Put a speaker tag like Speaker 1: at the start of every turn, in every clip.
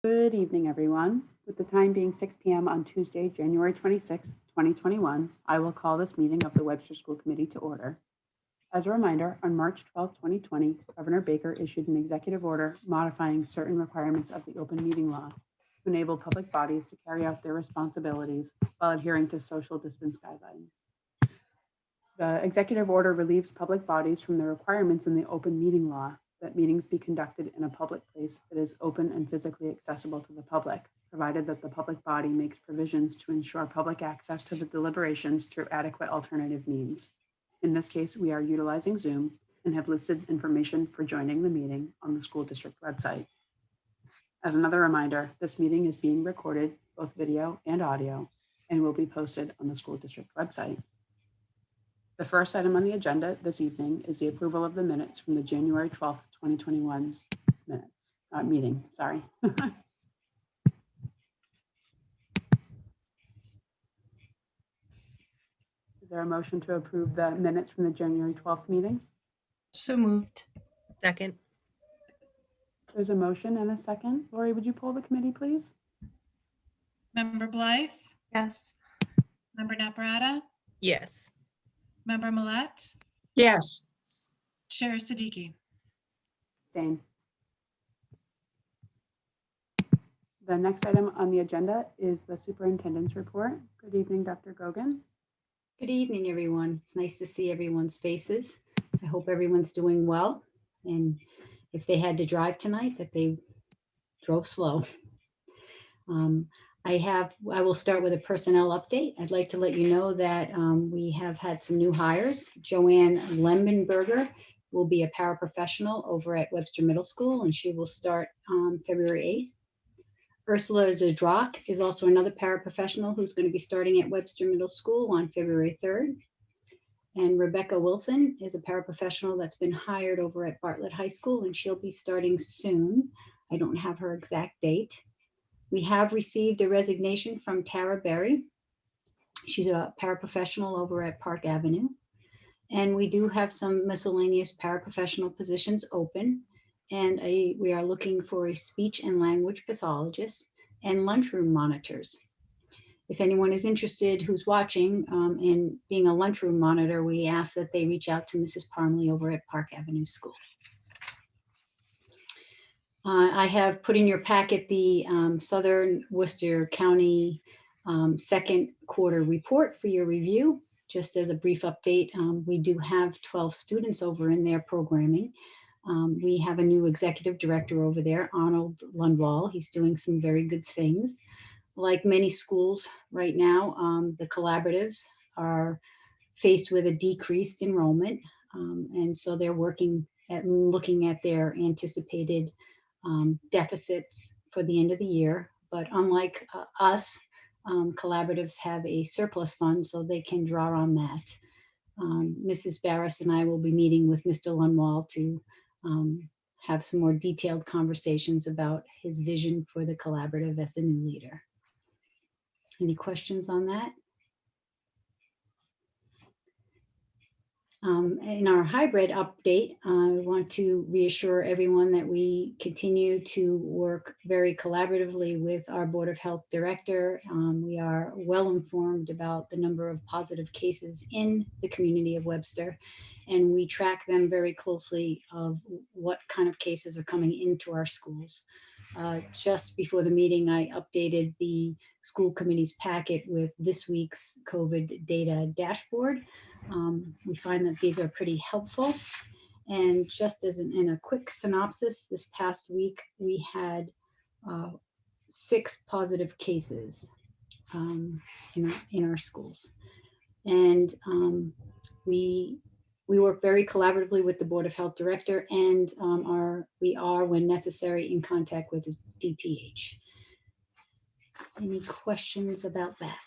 Speaker 1: Good evening, everyone. With the time being 6 p.m. on Tuesday, January 26, 2021, I will call this meeting of the Webster School Committee to order. As a reminder, on March 12, 2020, Governor Baker issued an executive order modifying certain requirements of the open meeting law to enable public bodies to carry out their responsibilities while adhering to social distance guidelines. The executive order relieves public bodies from the requirements in the open meeting law that meetings be conducted in a public place that is open and physically accessible to the public, provided that the public body makes provisions to ensure public access to the deliberations through adequate alternative means. In this case, we are utilizing Zoom and have listed information for joining the meeting on the school district website. As another reminder, this meeting is being recorded, both video and audio, and will be posted on the school district website. The first item on the agenda this evening is the approval of the minutes from the January 12th, 2021 meeting. Sorry. Is there a motion to approve the minutes from the January 12th meeting?
Speaker 2: So moved.
Speaker 3: Second.
Speaker 1: There's a motion and a second. Lori, would you poll the committee, please?
Speaker 4: Member Blythe?
Speaker 2: Yes.
Speaker 4: Member Naprata?
Speaker 3: Yes.
Speaker 4: Member Millette?
Speaker 5: Yes.
Speaker 4: Chair Siddiqui?
Speaker 1: Same. The next item on the agenda is the superintendent's report. Good evening, Dr. Gogan.
Speaker 6: Good evening, everyone. It's nice to see everyone's faces. I hope everyone's doing well. And if they had to drive tonight, that they drove slow. I will start with a personnel update. I'd like to let you know that we have had some new hires. Joanne Lembenberger will be a paraprofessional over at Webster Middle School, and she will start on February 8th. Ursula Zadrock is also another paraprofessional who's going to be starting at Webster Middle School on February 3rd. And Rebecca Wilson is a paraprofessional that's been hired over at Bartlett High School, and she'll be starting soon. I don't have her exact date. We have received a resignation from Tara Berry. She's a paraprofessional over at Park Avenue. And we do have some miscellaneous paraprofessional positions open. And we are looking for a speech and language pathologist and lunchroom monitors. If anyone is interested who's watching in being a lunchroom monitor, we ask that they reach out to Mrs. Parmley over at Park Avenue School. I have put in your packet the Southern Worcester County second quarter report for your review. Just as a brief update, we do have 12 students over in their programming. We have a new executive director over there, Arnold Lundwall. He's doing some very good things. Like many schools right now, the collaboratives are faced with a decreased enrollment. And so they're working at looking at their anticipated deficits for the end of the year. But unlike us, collaboratives have a surplus fund, so they can draw on that. Mrs. Barris and I will be meeting with Mr. Lundwall to have some more detailed conversations about his vision for the collaborative as a new leader. Any questions on that? In our hybrid update, I want to reassure everyone that we continue to work very collaboratively with our Board of Health Director. We are well informed about the number of positive cases in the community of Webster, and we track them very closely of what kind of cases are coming into our schools. Just before the meeting, I updated the school committee's packet with this week's COVID data dashboard. We find that these are pretty helpful. And just as in a quick synopsis, this past week, we had 6 positive cases in our schools. And we work very collaboratively with the Board of Health Director, and we are, when necessary, in contact with the DPH. Any questions about that?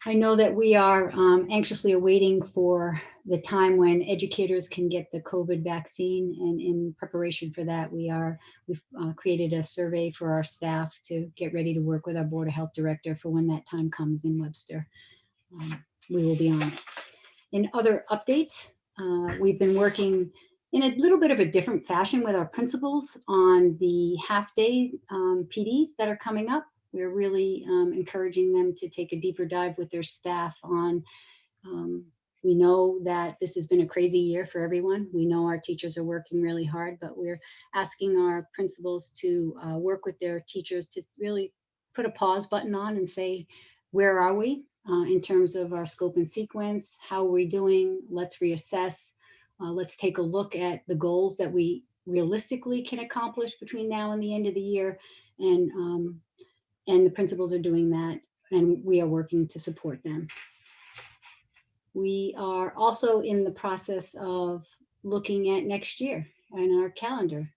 Speaker 6: I know that we are anxiously awaiting for the time when educators can get the COVID vaccine, and in preparation for that, we've created a survey for our staff to get ready to work with our Board of Health Director for when that time comes in Webster. We will be on it. In other updates, we've been working in a little bit of a different fashion with our principals on the half-day PDs that are coming up. We're really encouraging them to take a deeper dive with their staff on, we know that this has been a crazy year for everyone. We know our teachers are working really hard, but we're asking our principals to work with their teachers to really put a pause button on and say, where are we in terms of our scope and sequence? How are we doing? Let's reassess. Let's take a look at the goals that we realistically can accomplish between now and the end of the year. And the principals are doing that, and we are working to support them. We are also in the process of looking at next year and our calendar.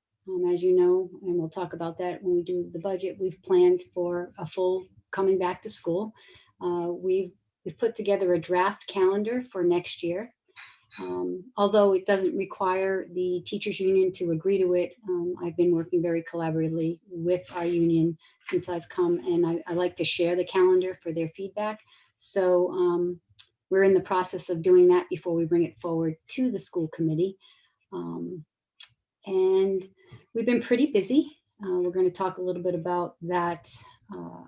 Speaker 6: As you know, and we'll talk about that when we do the budget, we've planned for a full coming back to school. We've put together a draft calendar for next year. Although it doesn't require the teachers union to agree to it, I've been working very collaboratively with our union since I've come, and I like to share the calendar for their feedback. So we're in the process of doing that before we bring it forward to the school committee. And we've been pretty busy. We're going to talk a little bit about that,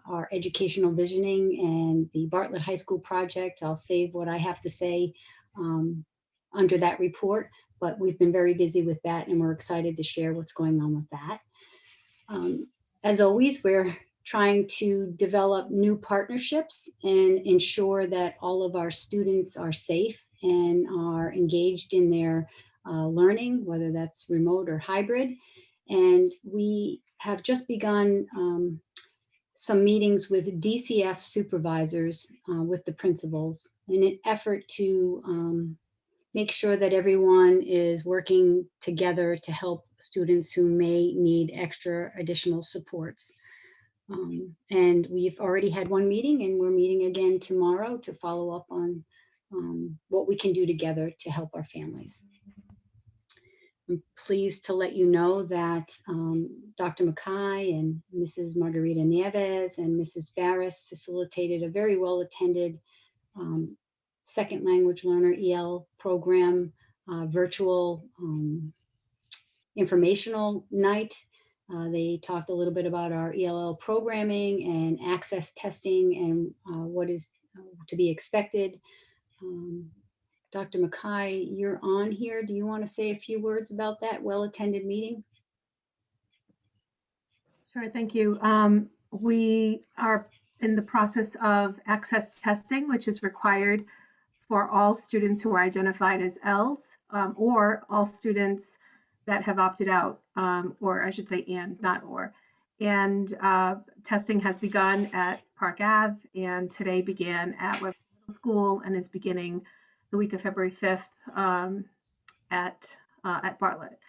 Speaker 6: our educational visioning and the Bartlett High School project. I'll save what I have to say under that report, but we've been very busy with that, and we're excited to share what's going on with that. As always, we're trying to develop new partnerships and ensure that all of our students are safe and are engaged in their learning, whether that's remote or hybrid. And we have just begun some meetings with DCF supervisors with the principals in an effort to make sure that everyone is working together to help students who may need extra additional supports. And we've already had one meeting, and we're meeting again tomorrow to follow up on what we can do together to help our families. I'm pleased to let you know that Dr. Mackay and Mrs. Margarita Nieves and Mrs. Barris facilitated a very well-attended second language learner EL program, virtual informational night. They talked a little bit about our ELL programming and access testing and what is to be expected. Dr. Mackay, you're on here. Do you want to say a few words about that well-attended meeting?
Speaker 3: Sure, thank you. We are in the process of access testing, which is required for all students who are identified as ELs or all students that have opted out, or I should say and, not or. And testing has begun at Park Ave, and today began at Webster Middle School and is beginning the week of February 5th at Bartlett.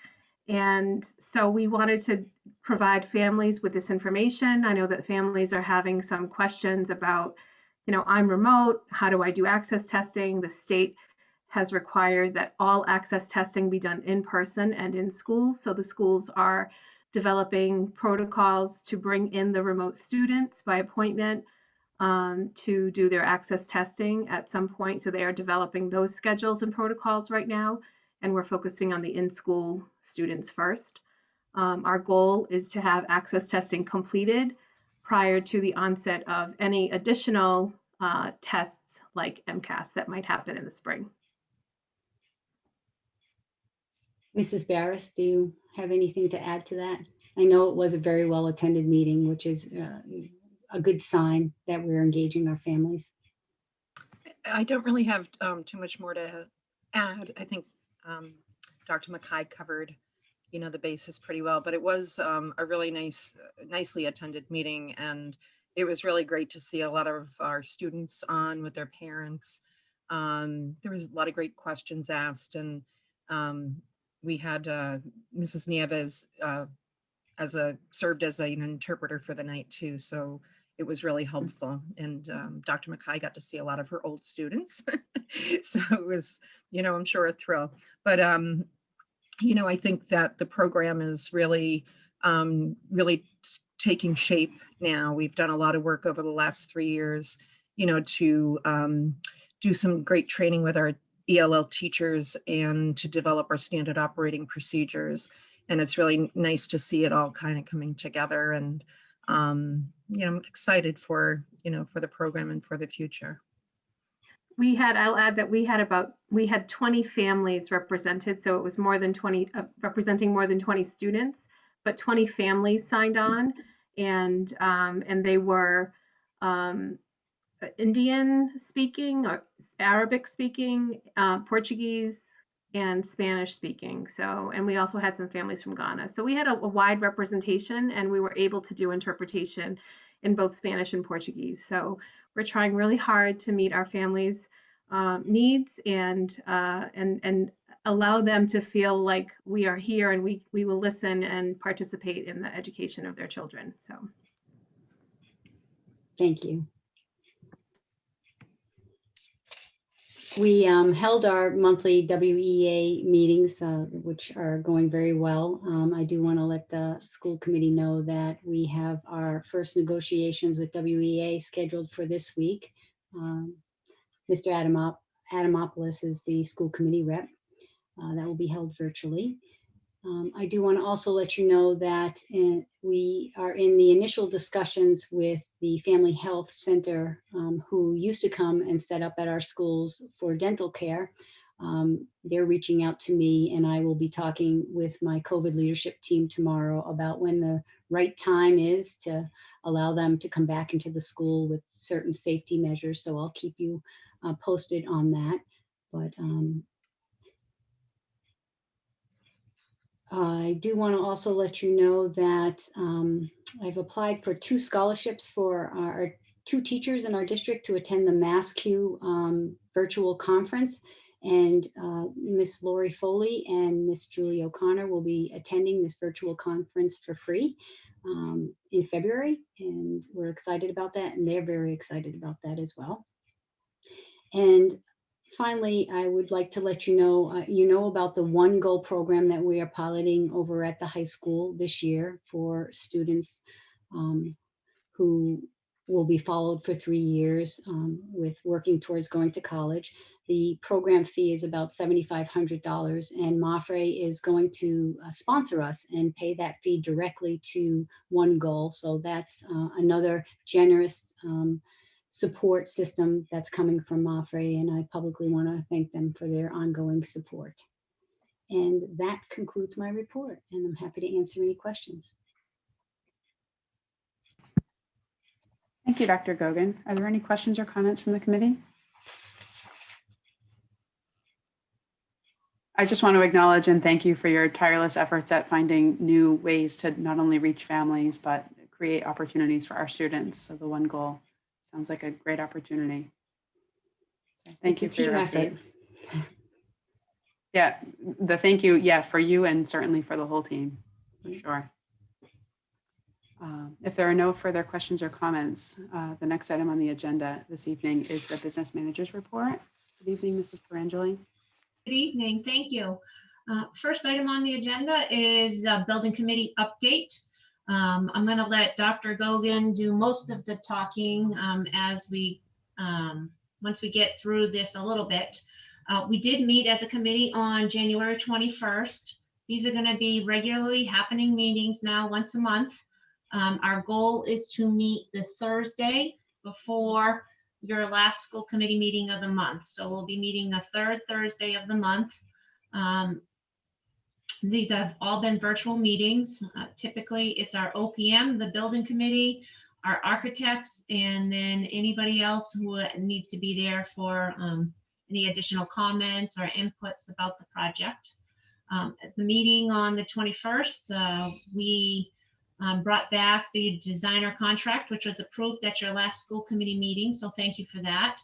Speaker 3: And so we wanted to provide families with this information. I know that families are having some questions about, you know, I'm remote, how do I do access testing? The state has required that all access testing be done in person and in schools. So the schools are developing protocols to bring in the remote students by appointment to do their access testing at some point. So they are developing those schedules and protocols right now, and we're focusing on the in-school students first. Our goal is to have access testing completed prior to the onset of any additional tests like MCAS that might happen in the spring.
Speaker 6: Mrs. Barris, do you have anything to add to that? I know it was a very well-attended meeting, which is a good sign that we're engaging our families.
Speaker 5: I don't really have too much more to add. I think Dr. Mackay covered, you know, the basis pretty well, but it was a really nicely attended meeting, and it was really great to see a lot of our students on with their parents. There was a lot of great questions asked, and we had Mrs. Nieves served as an interpreter for the night too, so it was really helpful. And Dr. Mackay got to see a lot of her old students, so it was, you know, I'm sure a thrill. But you know, I think that the program is really taking shape now. We've done a lot of work over the last 3 years, you know, to do some great training with our ELL teachers and to develop our standard operating procedures. And it's really nice to see it all kind of coming together. And, I'm excited for, for the program and for the future.
Speaker 3: I'll add that we had 20 families represented. So it was more than 20, representing more than 20 students, but 20 families signed on, and they were Indian speaking, or Arabic speaking, Portuguese, and Spanish speaking. So, and we also had some families from Ghana. So we had a wide representation, and we were able to do interpretation in both Spanish and Portuguese. So we're trying really hard to meet our families' needs and allow them to feel like we are here and we will listen and participate in the education of their children. So
Speaker 6: Thank you. We held our monthly WEA meetings, which are going very well. I do want to let the school committee know that we have our first negotiations with WEA scheduled for this week. Mr. Adamopoulos is the school committee rep. That will be held virtually. I do want to also let you know that we are in the initial discussions with the Family Health Center, who used to come and set up at our schools for dental care. They're reaching out to me, and I will be talking with my COVID leadership team tomorrow about when the right time is to allow them to come back into the school with certain safety measures. So I'll keep you posted on that. But I do want to also let you know that I've applied for 2 scholarships for our 2 teachers in our district to attend the MassQ virtual conference. And Miss Lori Foley and Miss Julie O'Connor will be attending this virtual conference for free in February. And we're excited about that. And they're very excited about that as well. And finally, I would like to let you know about the One Goal program that we are piloting over at the high school this year for students who will be followed for 3 years with working towards going to college. The program fee is about $7,500, and MAFRE is going to sponsor us and pay that fee directly to One Goal. So that's another generous support system that's coming from MAFRE, and I publicly want to thank them for their ongoing support. And that concludes my report, and I'm happy to answer any questions.
Speaker 1: Thank you, Dr. Gogan. Are there any questions or comments from the committee? I just want to acknowledge and thank you for your tireless efforts at finding new ways to not only reach families, but create opportunities for our students. So the One Goal sounds like a great opportunity. So thank you for your updates. Yeah, the thank you, yeah, for you and certainly for the whole team, for sure. If there are no further questions or comments, the next item on the agenda this evening is the business manager's report. Good evening, Mrs. Perangeli.
Speaker 2: Good evening. Thank you. First item on the agenda is the building committee update. I'm going to let Dr. Gogan do most of the talking as we, once we get through this a little bit. We did meet as a committee on January 21st. These are going to be regularly happening meetings now once a month. Our goal is to meet the Thursday before your last school committee meeting of the month. So we'll be meeting the 3rd Thursday of the month. These have all been virtual meetings. Typically it's our OPM, the building committee, our architects, and then anybody else who needs to be there for any additional comments or inputs about the project. At the meeting on the 21st, we brought back the designer contract, which was approved at your last school committee meeting. So thank you for that.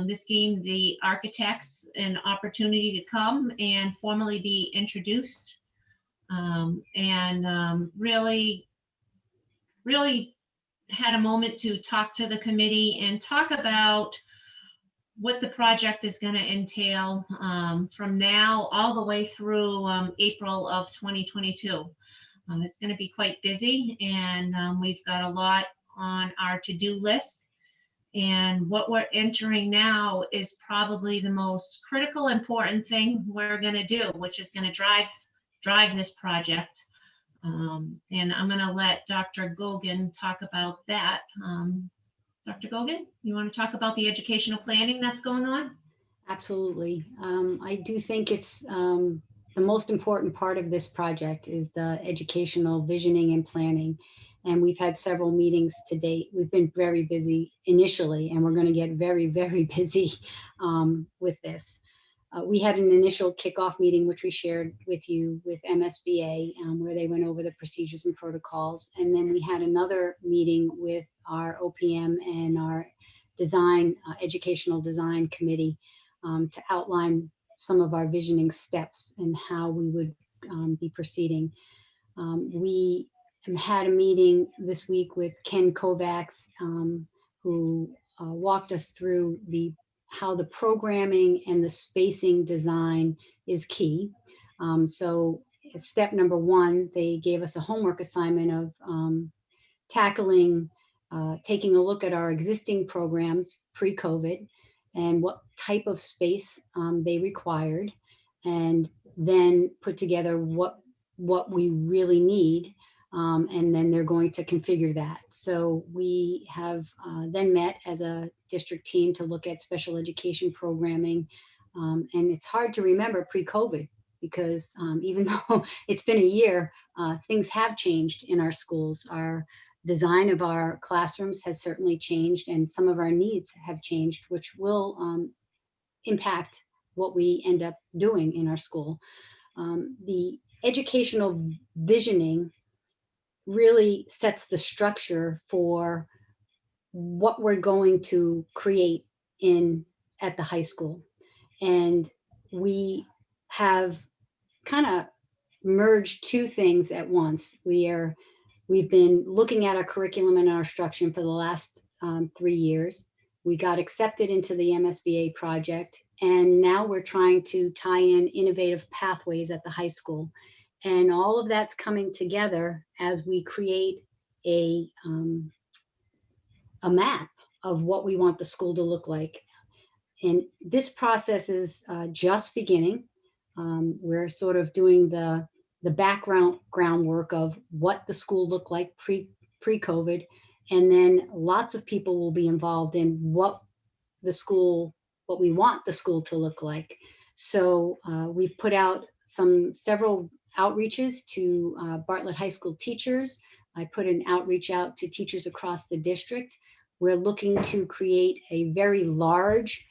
Speaker 2: This gave the architects an opportunity to come and formally be introduced really had a moment to talk to the committee and talk about what the project is going to entail from now all the way through April of 2022. It's going to be quite busy, and we've got a lot on our to-do list. And what we're entering now is probably the most critical, important thing we're going to do, which is going to drive this project. And I'm going to let Dr. Gogan talk about that. Dr. Gogan, you want to talk about the educational planning that's going on?
Speaker 6: Absolutely. I do think it's the most important part of this project is the educational visioning and planning. And we've had several meetings to date. We've been very busy initially, and we're going to get very, very busy with this. We had an initial kickoff meeting, which we shared with you with MSBA, where they went over the procedures and protocols. And then we had another meeting with our OPM and our educational design committee to outline some of our visioning steps and how we would be proceeding. We had a meeting this week with Ken Kovacs, who walked us through how the programming and the spacing design is key. So step number one, they gave us a homework assignment of taking a look at our existing programs pre-COVID and what type of space they required, and then put together what we really need. And then they're going to configure that. So we have then met as a district team to look at special education programming. And it's hard to remember pre-COVID because even though it's been a year, things have changed in our schools. Our design of our classrooms has certainly changed, and some of our needs have changed, which will impact what we end up doing in our school. The educational visioning really sets the structure for what we're going to create at the high school. And we have kind of merged two things at once. We've been looking at our curriculum and our instruction for the last 3 years. We got accepted into the MSBA project, and now we're trying to tie in innovative pathways at the high school. And all of that's coming together as we create a map of what we want the school to look like. And this process is just beginning. We're sort of doing the groundwork of what the school looked like pre-COVID. And then lots of people will be involved in what we want the school to look like. So we've put out several outreaches to Bartlett High School teachers. I put an outreach out to teachers across the district. We're looking to create a very large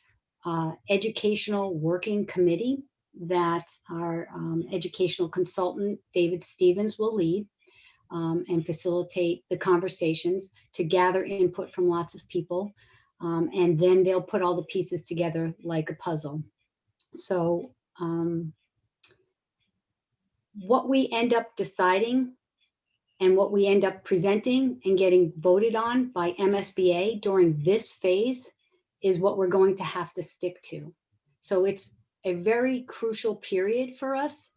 Speaker 6: educational working committee that our educational consultant, David Stevens, will lead and facilitate the conversations to gather input from lots of people. And then they'll put all the pieces together like a puzzle. So what we end up deciding and what we end up presenting and getting voted on by MSBA during this phase is what we're going to have to stick to. So it's a very crucial period for us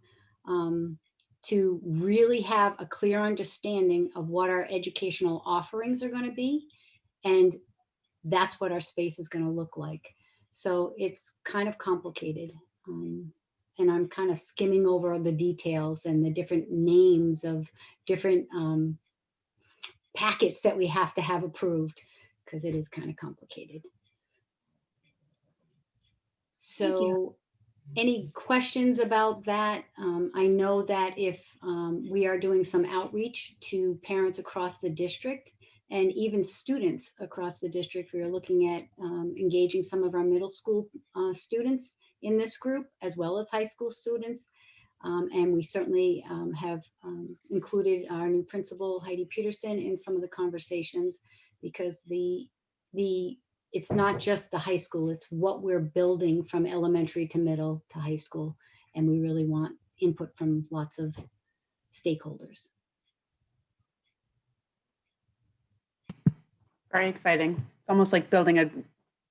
Speaker 6: to really have a clear understanding of what our educational offerings are going to be. And that's what our space is going to look like. So it's kind of complicated. And I'm kind of skimming over the details and the different names of different packets that we have to have approved because it is kind of complicated. So any questions about that? I know that if we are doing some outreach to parents across the district and even students across the district, we are looking at engaging some of our middle school students in this group, as well as high school students. And we certainly have included our new principal, Heidi Peterson, in some of the conversations, because it's not just the high school, it's what we're building from elementary to middle to high school. And we really want input from lots of stakeholders.
Speaker 1: Very exciting. It's almost like building a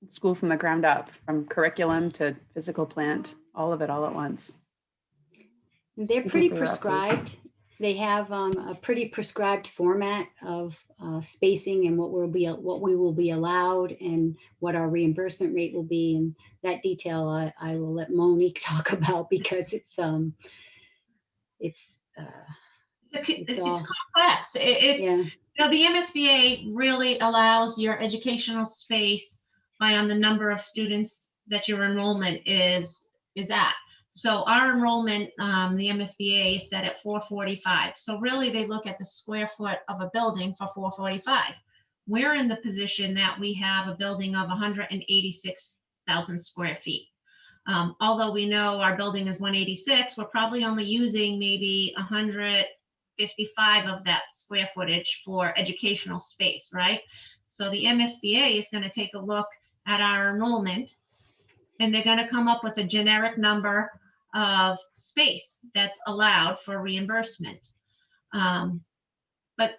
Speaker 1: school from the ground up, from curriculum to physical plant, all of it all at once.
Speaker 6: They're pretty prescribed. They have a pretty prescribed format of spacing and what we will be allowed and what our reimbursement rate will be. And that detail I will let Monique talk about because it's
Speaker 2: It's
Speaker 6: it's all,
Speaker 2: complex.
Speaker 6: yeah.
Speaker 2: The MSBA really allows your educational space by on the number of students that your enrollment is at. So our enrollment, the MSBA is set at 445. So really they look at the square foot of a building for 445. We're in the position that we have a building of 186,000 square feet. Although we know our building is 186, we're probably only using maybe 155 of that square footage for educational space, right? So the MSBA is going to take a look at our enrollment and they're going to come up with a generic number of space that's allowed for reimbursement. But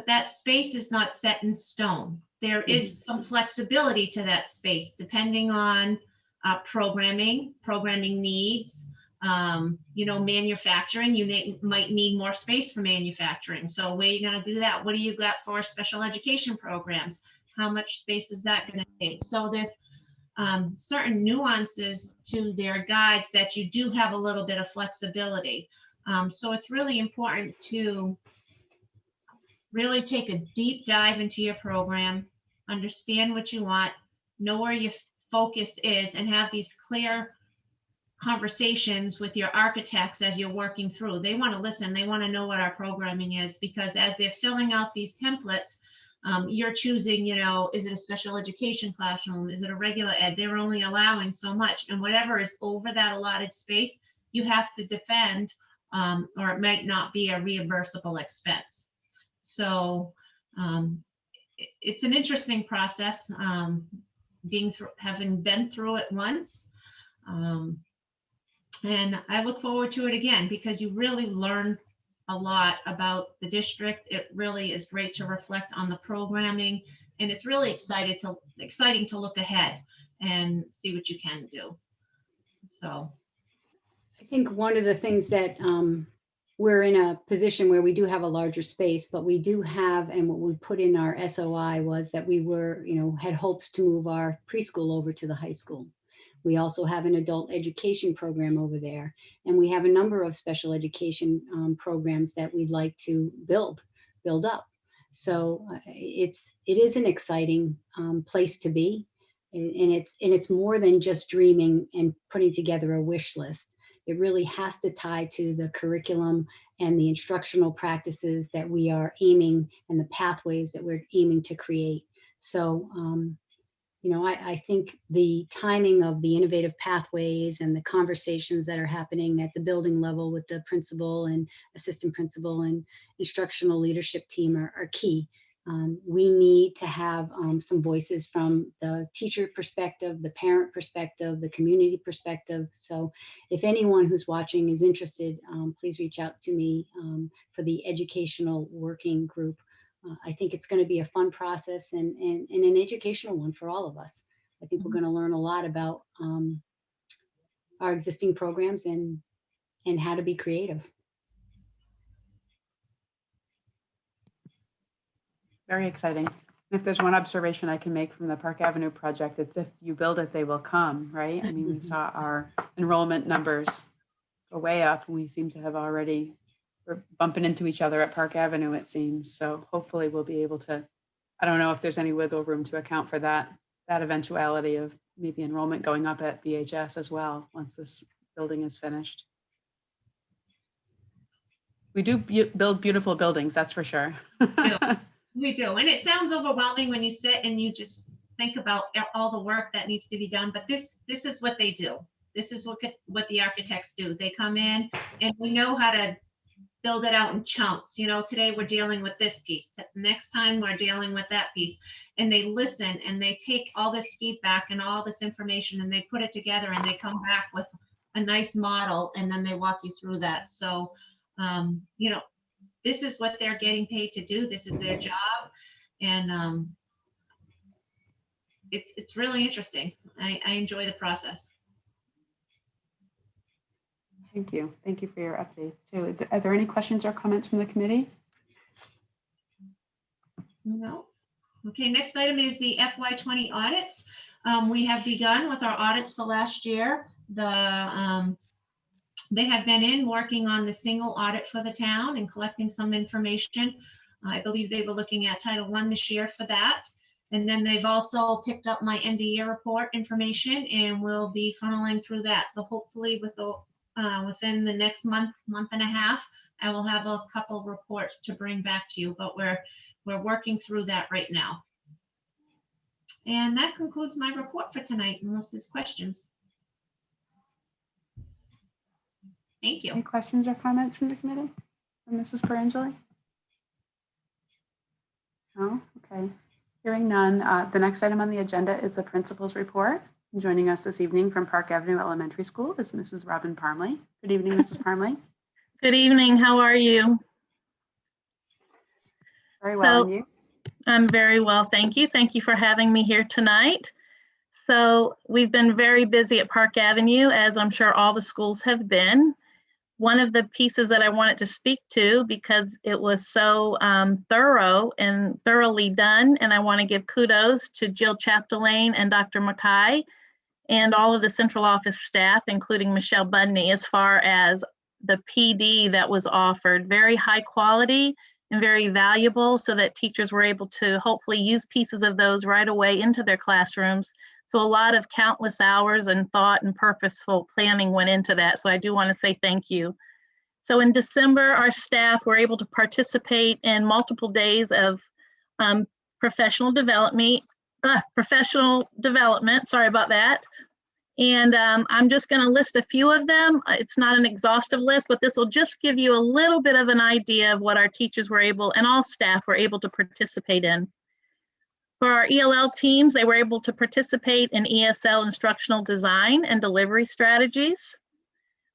Speaker 2: that space is not set in stone. There is some flexibility to that space depending on programming needs, manufacturing. You might need more space for manufacturing. So where are you going to do that? What do you got for special education programs? How much space is that going to take? So there's certain nuances to their guides that you do have a little bit of flexibility. So it's really important to really take a deep dive into your program, understand what you want, know where your focus is, and have these clear conversations with your architects as you're working through. They want to listen. They want to know what our programming is, because as they're filling out these templates, you're choosing, is it a special education classroom? Is it a regular ed? They're only allowing so much. And whatever is over that allotted space, you have to defend, or it might not be a reimbursable expense. So it's an interesting process, having been through it once. And I look forward to it again because you really learn a lot about the district. It really is great to reflect on the programming, and it's really exciting to look ahead and see what you can do. So
Speaker 6: I think one of the things that we're in a position where we do have a larger space, but we do have, and what we put in our SOI was that we were, had hopes to move our preschool over to the high school. We also have an adult education program over there, and we have a number of special education programs that we'd like to build up. So it is an exciting place to be, and it's more than just dreaming and putting together a wish list. It really has to tie to the curriculum and the instructional practices that we are aiming and the pathways that we're aiming to create. So I think the timing of the innovative pathways and the conversations that are happening at the building level with the principal and assistant principal and instructional leadership team are key. We need to have some voices from the teacher perspective, the parent perspective, the community perspective. So if anyone who's watching is interested, please reach out to me for the educational working group. I think it's going to be a fun process and an educational one for all of us. I think we're going to learn a lot about our existing programs and how to be creative.
Speaker 1: Very exciting. And if there's one observation I can make from the Park Avenue project, it's if you build it, they will come, right? I mean, we saw our enrollment numbers go way up, and we seem to have already, we're bumping into each other at Park Avenue, it seems. So hopefully we'll be able to, I don't know if there's any wiggle room to account for that eventuality of maybe enrollment going up at BHS as well, once this building is finished. We do build beautiful buildings, that's for sure.
Speaker 2: We do. And it sounds overwhelming when you sit and you just think about all the work that needs to be done. But this is what they do. This is what the architects do. They come in and we know how to build it out in chunks. Today we're dealing with this piece. Next time we're dealing with that piece. And they listen and they take all this feedback and all this information and they put it together and they come back with a nice model and then they walk you through that. So, this is what they're getting paid to do. This is their job. And it's really interesting. I enjoy the process.
Speaker 1: Thank you. Thank you for your updates too. Are there any questions or comments from the committee?
Speaker 2: No. Okay, next item is the FY20 audits. We have begun with our audits for last year. They have been in working on the single audit for the town and collecting some information. I believe they were looking at Title I this year for that. And then they've also picked up my end of year report information and will be funneling through that. So hopefully within the next month and a half, I will have a couple reports to bring back to you, but we're working through that right now. And that concludes my report for tonight, unless there's questions. Thank
Speaker 1: Any
Speaker 2: you.
Speaker 1: questions or comments from the committee? From Mrs. Perangeli? No? Okay. Hearing none, the next item on the agenda is the principal's report. Joining us this evening from Park Avenue Elementary School is Mrs. Robin Parmley. Good evening, Mrs. Parmley.
Speaker 7: Good evening. How are you?
Speaker 1: Very well, and you?
Speaker 7: I'm very well, thank you. Thank you for having me here tonight. So we've been very busy at Park Avenue, as I'm sure all the schools have been. One of the pieces that I wanted to speak to, because it was so thorough and thoroughly done, and I want to give kudos to Jill Chapdelaine and Dr. Mackay and all of the central office staff, including Michelle Budney, as far as the PD that was offered. Very high quality and very valuable, so that teachers were able to hopefully use pieces of those right away into their classrooms. So a lot of countless hours and thought and purposeful planning went into that. So I do want to say thank you. So in December, our staff were able to participate in multiple days of professional development, sorry about that. And I'm just going to list a few of them. It's not an exhaustive list, but this will just give you a little bit of an idea of what our teachers were able, and all staff were able to participate in. For our ELL teams, they were able to participate in ESL instructional design and delivery strategies.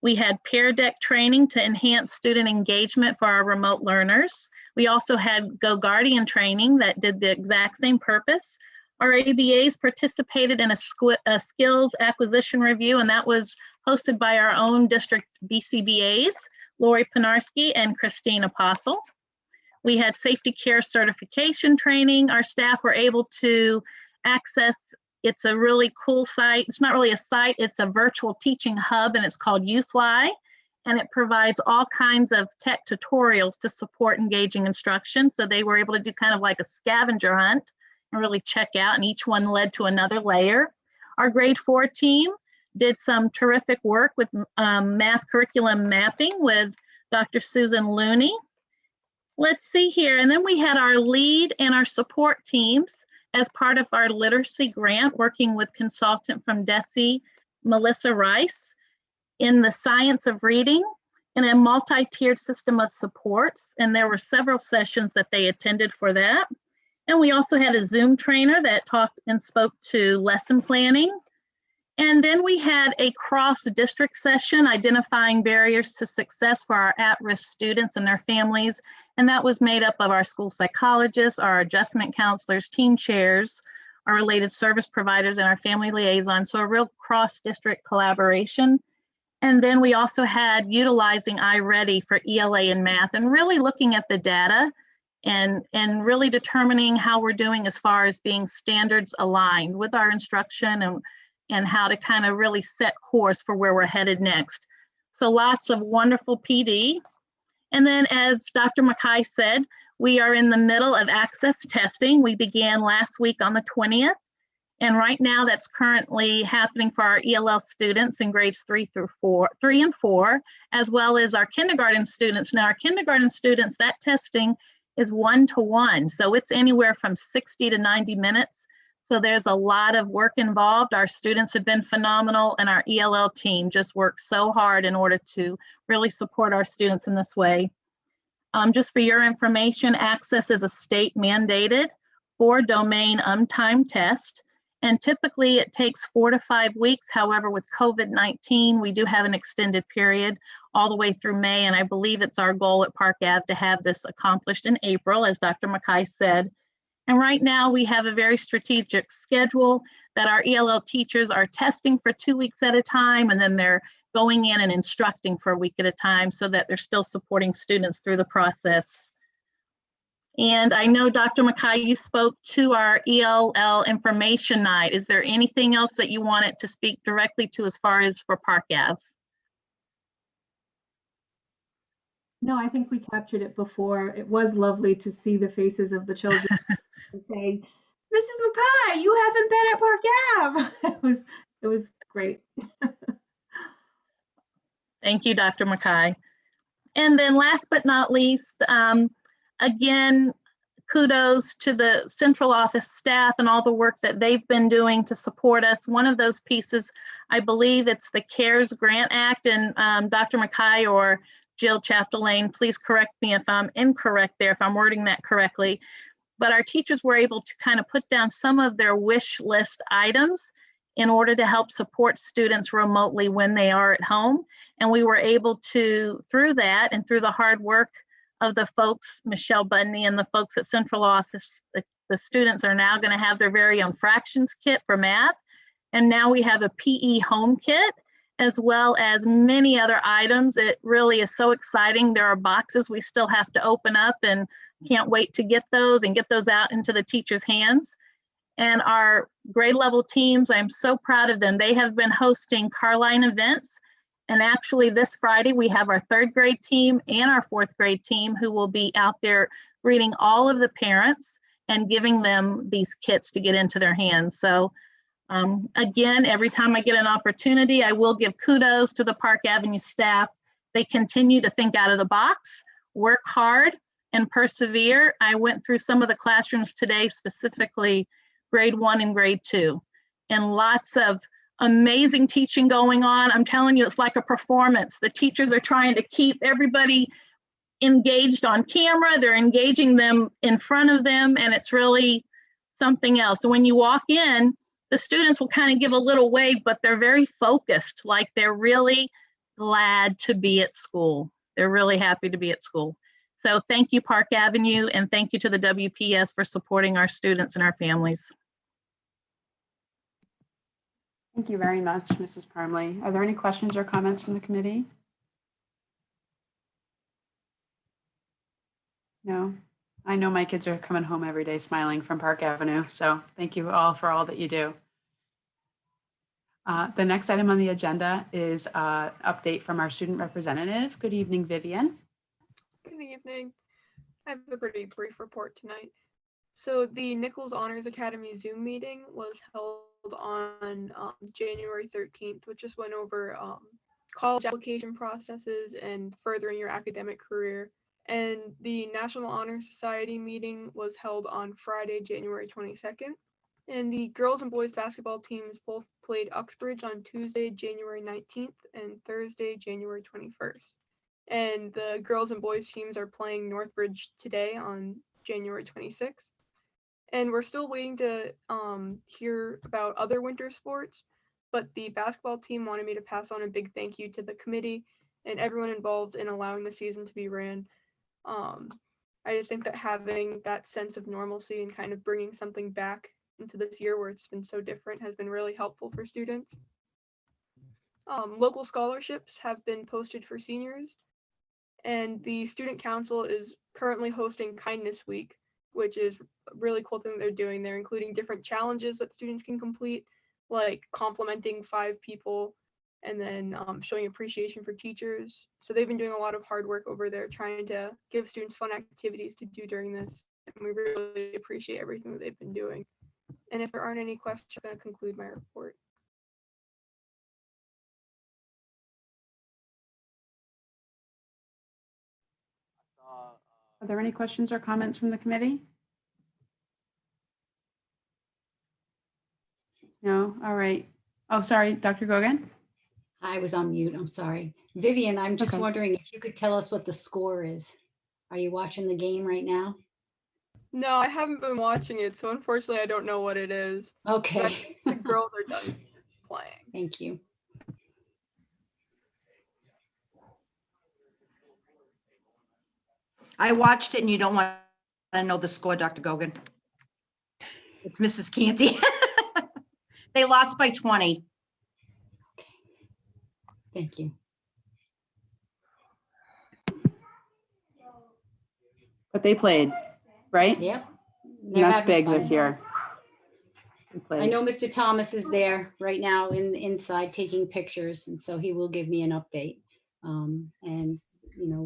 Speaker 7: We had peer deck training to enhance student engagement for our remote learners. We also had Go Guardian training that did the exact same purpose. Our ABAs participated in a skills acquisition review, and that was hosted by our own district BCBAs, Lori Pinarski and Christine Apostle. We had safety care certification training. Our staff were able to access, it's a really cool site. It's not really a site, it's a virtual teaching hub, and it's called UFly. And it provides all kinds of tech tutorials to support engaging instruction. So they were able to do kind of like a scavenger hunt and really check out, and each one led to another layer. Our grade 4 team did some terrific work with math curriculum mapping with Dr. Susan Looney. Let's see here, and then we had our lead and our support teams as part of our literacy grant, working with consultant from DESE, Melissa Rice, in the science of reading in a multi-tiered system of supports. And there were several sessions that they attended for that. And we also had a Zoom trainer that talked and spoke to lesson planning. And then we had a cross-district session identifying barriers to success for our at-risk students and their families. And that was made up of our school psychologists, our adjustment counselors, team chairs, our related service providers, and our family liaisons. So a real cross-district collaboration. And then we also had utilizing iReady for ELA and math, and really looking at the data and really determining how we're doing as far as being standards aligned with our instruction and how to kind of really set course for where we're headed next. So lots of wonderful PD. And then, as Dr. Mackay said, we are in the middle of access testing. We began last week on the 20th. And right now that's currently happening for our ELL students in grades 3 and 4, as well as our kindergarten students. Now our kindergarten students, that testing is 1-to-1. So it's anywhere from 60 to 90 minutes. So there's a lot of work involved. Our students have been phenomenal, and our ELL team just worked so hard in order to really support our students in this way. Just for your information, access is a state mandated 4-domain untimed test. And typically it takes 4 to 5 weeks. However, with COVID-19, we do have an extended period all the way through May. And I believe it's our goal at Park Ave to have this accomplished in April, as Dr. Mackay said. And right now we have a very strategic schedule that our ELL teachers are testing for 2 weeks at a time, and then they're going in and instructing for a week at a time so that they're still supporting students through the process. And I know, Dr. Mackay, you spoke to our ELL information night. Is there anything else that you wanted to speak directly to as far as for Park Ave?
Speaker 3: No, I think we captured it before. It was lovely to see the faces of the children saying, Mrs. Mackay, you haven't been at Park Ave. It was great.
Speaker 7: Thank you, Dr. Mackay. And then last but not least, again, kudos to the central office staff and all the work that they've been doing to support us. One of those pieces, I believe it's the CARES Grant Act, and Dr. Mackay or Jill Chapdelaine, please correct me if I'm incorrect there, if I'm wording that correctly. But our teachers were able to kind of put down some of their wish list items in order to help support students remotely when they are at home. And we were able to, through that and through the hard work of the folks, Michelle Budney and the folks at central office, the students are now going to have their very own fractions kit for math. And now we have a PE home kit, as well as many other items. It really is so exciting. There are boxes we still have to open up, and can't wait to get those and get those out into the teachers' hands. And our grade level teams, I'm so proud of them. They have been hosting Carline events. And actually this Friday, we have our 3rd grade team and our 4th grade team who will be out there greeting all of the parents and giving them these kits to get into their hands. So again, every time I get an opportunity, I will give kudos to the Park Avenue staff. They continue to think out of the box, work hard, and persevere. I went through some of the classrooms today, specifically grade 1 and grade 2, and lots of amazing teaching going on. I'm telling you, it's like a performance. The teachers are trying to keep everybody engaged on camera. They're engaging them in front of them, and it's really something else. So when you walk in, the students will kind of give a little wave, but they're very focused, like they're really glad to be at school. They're really happy to be at school. So thank you, Park Avenue, and thank you to the WPS for supporting our students and our families.
Speaker 1: Thank you very much, Mrs. Parmley. Are there any questions or comments from the committee? No? I know my kids are coming home every day smiling from Park Avenue, so thank you all for all that you do. The next item on the agenda is an update from our student representative. Good evening, Vivian.
Speaker 8: Good evening. I have a pretty brief report tonight. So the Nichols Honors Academy Zoom meeting was held on January 13th, which just went over college application processes and furthering your academic career. And the National Honor Society meeting was held on Friday, January 22nd. And the girls and boys basketball teams both played Uxbridge on Tuesday, January 19th and Thursday, January 21st. And the girls and boys teams are playing Northbridge today on January 26th. And we're still waiting to hear about other winter sports, but the basketball team wanted me to pass on a big thank you to the committee and everyone involved in allowing the season to be ran. I just think that having that sense of normalcy and kind of bringing something back into this year where it's been so different has been really helpful for students. Local scholarships have been posted for seniors, and the student council is currently hosting Kindness Week, which is a really cool thing they're doing. They're including different challenges that students can complete, like complimenting 5 people and then showing appreciation for teachers. So they've been doing a lot of hard work over there trying to give students fun activities to do during this. And we really appreciate everything that they've been doing. And if there aren't any questions, I'm going to conclude my report.
Speaker 1: Are there any questions or comments from the committee? No? All right. Oh, sorry, Dr. Gogan.
Speaker 6: I was on mute, I'm sorry. Vivian, I'm just
Speaker 1: Okay.
Speaker 6: wondering if you could tell us what the score is. Are you watching the game right now?
Speaker 8: No, I haven't been watching it, so unfortunately I don't know what it is. But I
Speaker 6: Okay,
Speaker 8: think the girls are done playing.
Speaker 6: thank you.
Speaker 9: I watched it and you don't want to know the score, Dr. Gogan. It's Mrs. Canty. They lost by 20.
Speaker 6: Thank you.
Speaker 1: But they played, right?
Speaker 6: Yep.
Speaker 1: And
Speaker 6: They're
Speaker 1: that's
Speaker 6: having
Speaker 1: big
Speaker 6: fun.
Speaker 1: this year. They
Speaker 6: I
Speaker 1: played.
Speaker 6: know Mr. Thomas is there right now inside taking pictures, and so he will give me an update. And you know,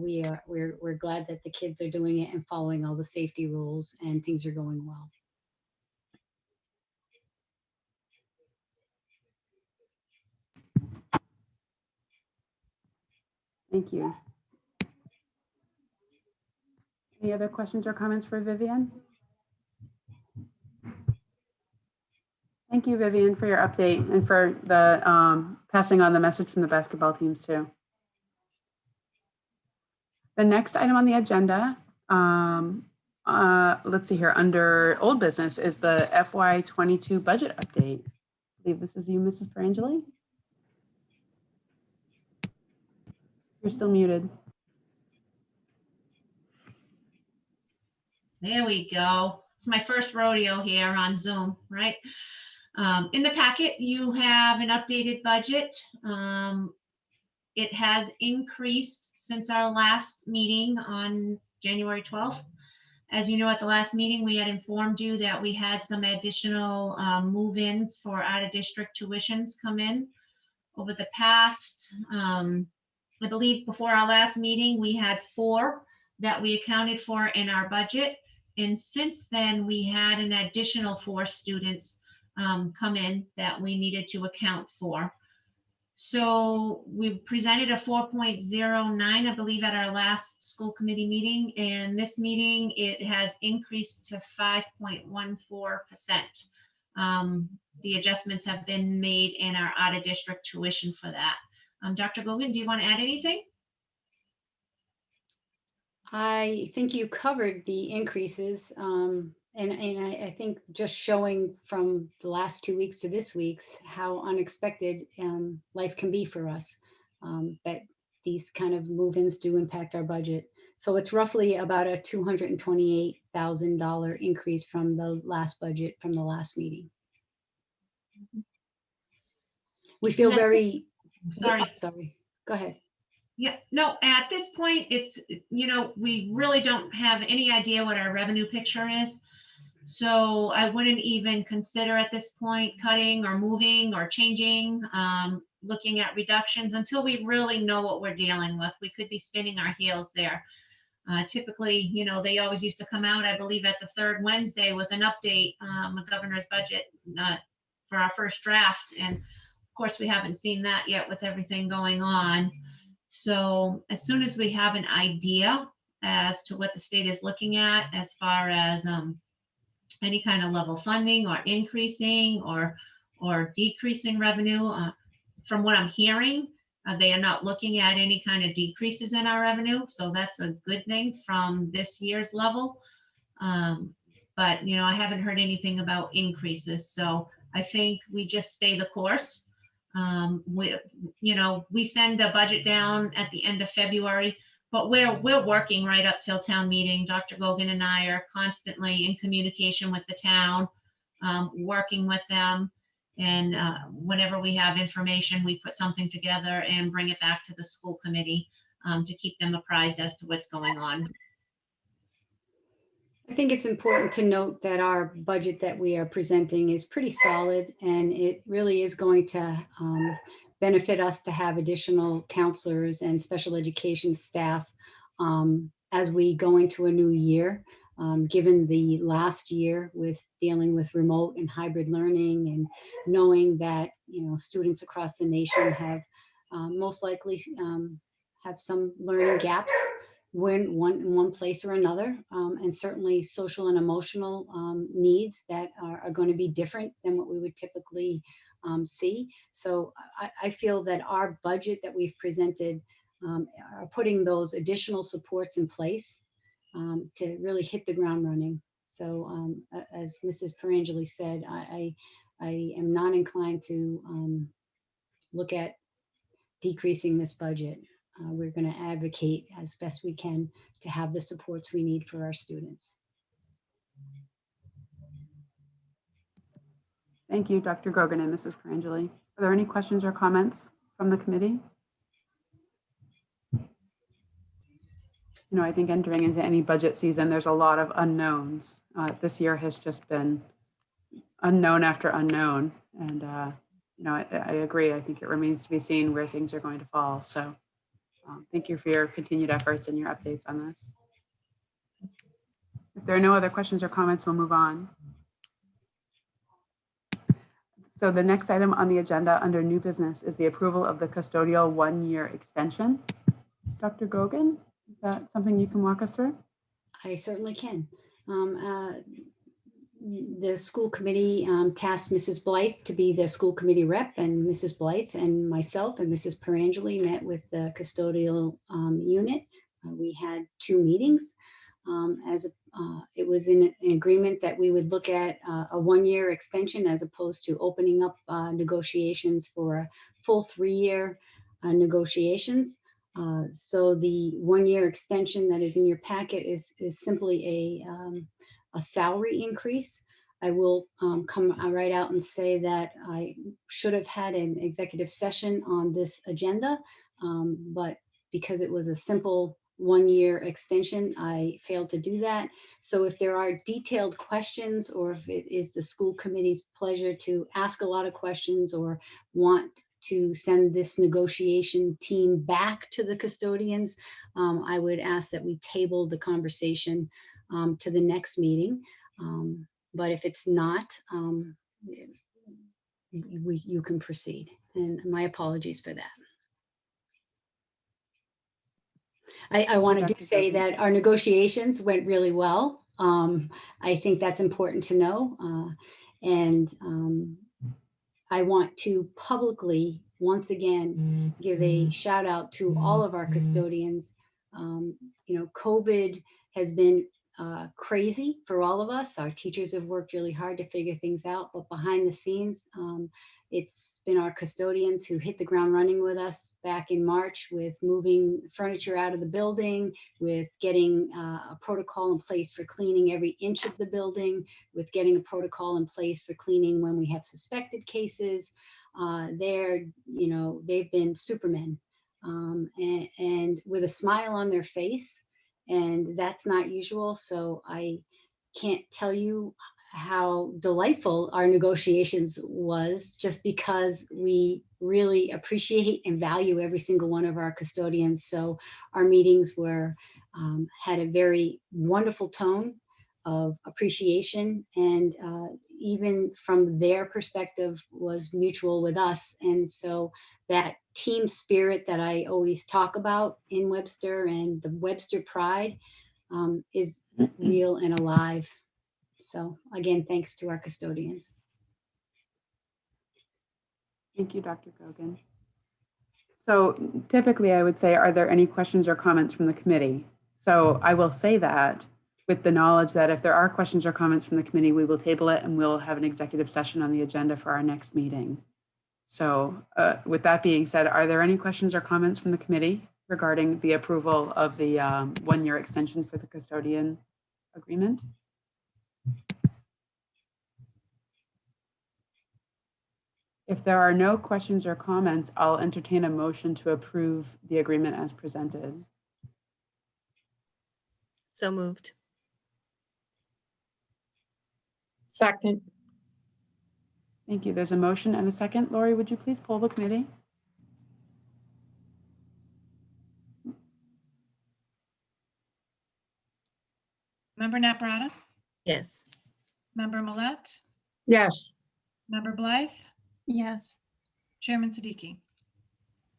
Speaker 6: we're glad that the kids are doing it and following all the safety rules, and things are going well.
Speaker 1: Thank you. Any other questions or comments for Vivian? Thank you, Vivian, for your update and for the passing on the message from the basketball teams too. The next item on the agenda, let's see here, under old business is the FY22 budget update. I believe this is you, Mrs. Perangeli. You're still muted.
Speaker 2: There we go. It's my first rodeo here on Zoom, right? In the packet, you have an updated budget. It has increased since our last meeting on January 12th. As you know, at the last meeting, we had informed you that we had some additional move-ins for out-of-district tuitions come in over the past, I believe before our last meeting, we had 4 that we accounted for in our budget. And since then, we had an additional 4 students come in that we needed to account for. So we presented a 4.09, I believe, at our last school committee meeting. And this meeting, it has increased to 5.14%. The adjustments have been made in our out-of-district tuition for that. Dr. Gogan, do you want to add anything?
Speaker 6: I think you covered the increases, and I think just showing from the last 2 weeks to this week's how unexpected life can be for us, that these kind of move-ins do impact our budget. So it's roughly about a $228,000 increase from the last budget from the last meeting. We feel very,
Speaker 2: Sorry.
Speaker 6: sorry, go ahead.
Speaker 2: Yeah, no, at this point, it's, you know, we really don't have any idea what our revenue picture is. So I wouldn't even consider at this point cutting or moving or changing, looking at reductions until we really know what we're dealing with. We could be spinning our heels there. Typically, you know, they always used to come out, I believe, at the 3rd Wednesday with an update, the governor's budget for our first draft. And of course, we haven't seen that yet with everything going on. So as soon as we have an idea as to what the state is looking at as far as any kind of level funding or increasing or decreasing revenue, from what I'm hearing, they are not looking at any kind of decreases in our revenue. So that's a good thing from this year's level. But, you know, I haven't heard anything about increases. So I think we just stay the course. We send a budget down at the end of February, but we're working right up till town meeting. Dr. Gogan and I are constantly in communication with the town, working with them. And whenever we have information, we put something together and bring it back to the school committee to keep them apprised as to what's going on.
Speaker 6: I think it's important to note that our budget that we are presenting is pretty solid, and it really is going to benefit us to have additional counselors and special education staff as we go into a new year. Given the last year with dealing with remote and hybrid learning, and knowing that, you know, students across the nation have most likely have some learning gaps when one place or another, and certainly social and emotional needs that are going to be different than what we would typically see. So I feel that our budget that we've presented are putting those additional supports in place to really hit the ground running. So as Mrs. Perangeli said, I am not inclined to look at decreasing this budget. We're going to advocate as best we can to have the supports we need for our students.
Speaker 1: Thank you, Dr. Gogan and Mrs. Perangeli. Are there any questions or comments from the committee? I think entering into any budget season, there's a lot of unknowns. This year has just been unknown after unknown. And, I agree. I think it remains to be seen where things are going to fall. So thank you for your continued efforts and your updates on this. If there are no other questions or comments, we'll move on. So the next item on the agenda under new business is the approval of the custodial one-year extension. Dr. Gogan, is that something you can walk us through?
Speaker 6: I certainly can. The school committee tasked Mrs. Blythe to be the school committee rep, and Mrs. Blythe and myself and Mrs. Perangeli met with the custodial unit. We had 2 meetings. It was in an agreement that we would look at a one-year extension as opposed to opening up negotiations for a full 3-year negotiations. So the one-year extension that is in your packet is simply a salary increase. I will come right out and say that I should have had an executive session on this agenda, but because it was a simple one-year extension, I failed to do that. So if there are detailed questions, or if it is the school committee's pleasure to ask a lot of questions or want to send this negotiation team back to the custodians, I would ask that we table the conversation to the next meeting. But if it's not, you can proceed. And my apologies for that. I want to say that our negotiations went really well. I think that's important to know. And I want to publicly, once again, give a shout out to all of our custodians. COVID has been crazy for all of us. Our teachers have worked really hard to figure things out, but behind the scenes, it's been our custodians who hit the ground running with us back in March with moving furniture out of the building, with getting a protocol in place for cleaning every inch of the building, with getting a protocol in place for cleaning when we have suspected cases. They've been supermen and with a smile on their face, and that's not usual. So I can't tell you how delightful our negotiations was, just because we really appreciate and value every single one of our custodians. So our meetings had a very wonderful tone of appreciation, and even from their perspective was mutual with us. And so that team spirit that I always talk about in Webster, and the Webster pride, is real and alive. So again, thanks to our custodians.
Speaker 1: Thank you, Dr. Gogan. So typically I would say, are there any questions or comments from the committee? So I will say that with the knowledge that if there are questions or comments from the committee, we will table it and we'll have an executive session on the agenda for our next meeting. So with that being said, are there any questions or comments from the committee regarding the approval of the one-year extension for the custodian agreement? If there are no questions or comments, I'll entertain a motion to approve the agreement as presented.
Speaker 10: So moved.
Speaker 11: Second.
Speaker 1: Thank you. There's a motion and a second. Lori, would you please poll the committee?
Speaker 4: Member Naprata,
Speaker 10: Yes.
Speaker 4: Member Millet,
Speaker 11: Yes.
Speaker 4: Member Blythe,
Speaker 3: Yes.
Speaker 4: Chairman Siddiqui.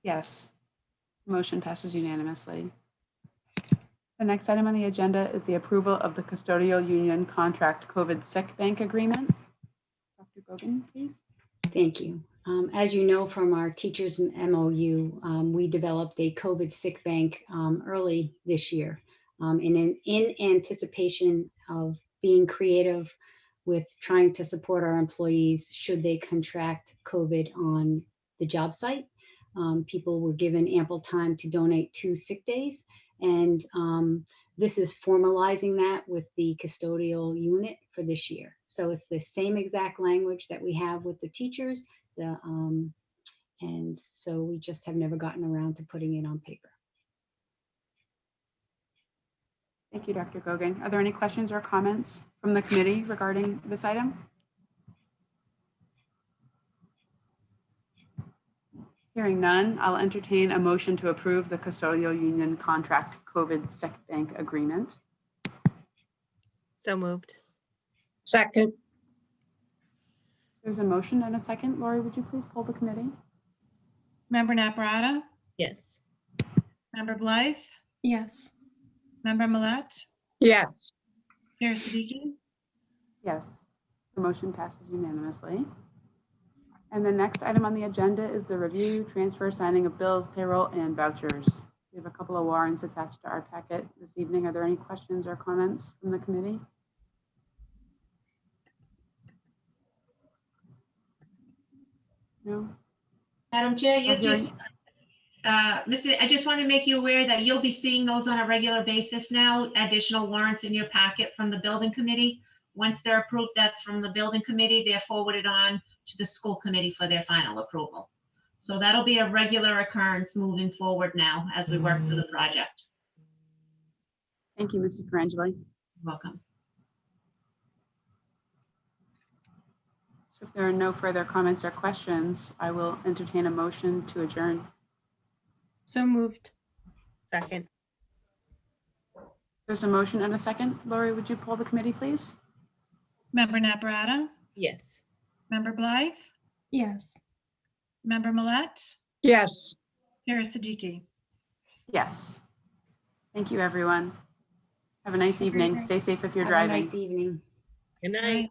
Speaker 1: Yes. Motion passes unanimously. The next item on the agenda is the approval of the custodial union contract COVID sick bank agreement. Dr. Gogan, please.
Speaker 6: Thank you. As you know from our teachers MOU, we developed a COVID sick bank early this year in anticipation of being creative with trying to support our employees should they contract COVID on the job site. People were given ample time to donate 2 sick days, and this is formalizing that with the custodial unit for this year. So it's the same exact language that we have with the teachers, and so we just have never gotten around to putting it on paper.
Speaker 1: Thank you, Dr. Gogan. Are there any questions or comments from the committee regarding this item? Hearing none, I'll entertain a motion to approve the custodial union contract COVID sick bank agreement.
Speaker 10: So moved.
Speaker 11: second,
Speaker 1: There's a motion and a second. Lori, would you please poll the committee?
Speaker 4: Member Naprata,
Speaker 10: Yes.
Speaker 4: Member Blythe,
Speaker 3: Yes.
Speaker 4: Member Millet,
Speaker 11: yes,
Speaker 4: Chair Siddiqui,
Speaker 1: Yes, the motion passes unanimously. And the next item on the agenda is the review, transfer, signing of bills, payroll, and vouchers. We have a couple of warrants attached to our packet this evening. Are there any questions or comments from the committee? No?
Speaker 2: Madam Chair, you
Speaker 1: hearing-
Speaker 2: just, I just want to make you aware that you'll be seeing those on a regular basis now, additional warrants in your packet from the building committee. Once they're approved, that from the building committee, they're forwarded on to the school committee for their final approval. So that'll be a regular occurrence moving forward now as we work through the project.
Speaker 1: Thank you, Mrs. Perangeli.
Speaker 2: Welcome.
Speaker 1: So if there are no further comments or questions, I will entertain a motion to adjourn.
Speaker 3: So moved.
Speaker 10: Second.
Speaker 1: There's a motion and a second. Lori, would you poll the committee, please?
Speaker 4: Member Naprata,
Speaker 10: Yes.
Speaker 4: Member Blythe,
Speaker 3: Yes.
Speaker 4: Member Millet,
Speaker 11: yes.
Speaker 4: Chair Siddiqui.
Speaker 1: Yes. Thank you, everyone. Have a nice evening. Stay safe if you're
Speaker 6: Have a
Speaker 1: driving.
Speaker 6: nice evening.
Speaker 10: Good night.
Speaker 4: Aye.